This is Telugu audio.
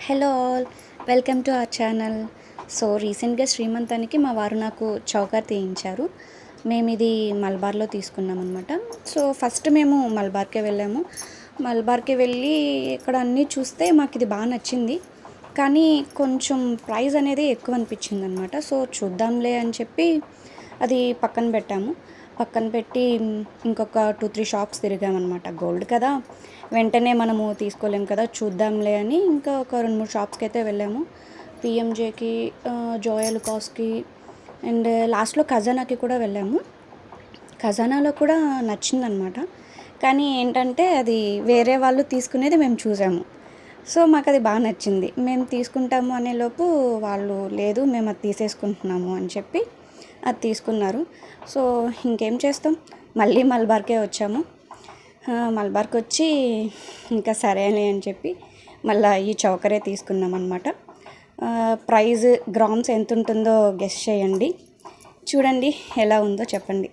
Hello all, welcome to our channel. So రీసెంట్గా శ్రీమంతానికి మా వారు నాకు చౌకర్ తీయించారు. మేము ఇది మల్బార్లో తీసుకున్నాం అనమాట. సో ఫస్ట్ మేము మల్బార్కే వెళ్ళాము. మల్బార్కి వెళ్ళి ఇక్కడ అన్నీ చూస్తే మాకు ఇది బాగా నచ్చింది, కానీ కొంచెం ప్రైస్ అనేది ఎక్కువ అనిపించింది అనమాట. సో చూద్దాంలే అని చెప్పి అది పక్కన పెట్టాము. పక్కన పెట్టి ఇంకొక 2-3 షాప్స్ తిరిగామన్నమాట. గోల్డ్ కదా, వెంటనే మనము తీసుకోలేం కదా, చూద్దాంలే అని ఇంకా ఒక 2-3 షాప్స్కి అయితే వెళ్ళాము. పిఎంజేకి, జోయలుకాస్కి అండ్ లాస్ట్లో ఖజానాకి కూడా వెళ్ళాము. ఖజానాలో కూడా నచ్చిందనమాట, కానీ ఏంటంటే అది వేరే వాళ్ళు తీసుకునేది మేము చూసాము. సో మాకు అది బాగా నచ్చింది. మేము తీసుకుంటాము అనే లోపు వాళ్ళు లేదు, మేము అది తీసేసుకుంటున్నాము అని చెప్పి అది తీసుకున్నారు. సో ఇంకేం చేస్తాం, మళ్ళీ మల్బార్కే వచ్చాము. మల్బార్కి వచ్చి ఇంకా సరేలే అని చెప్పి మళ్ళీ ఈ చౌకరే తీసుకున్నాం అనమాట. ప్రైజ్ గ్రామ్స్ ఎంత ఉంటుందో గెస్ చేయండి, చూడండి ఎలా ఉందో చెప్పండి.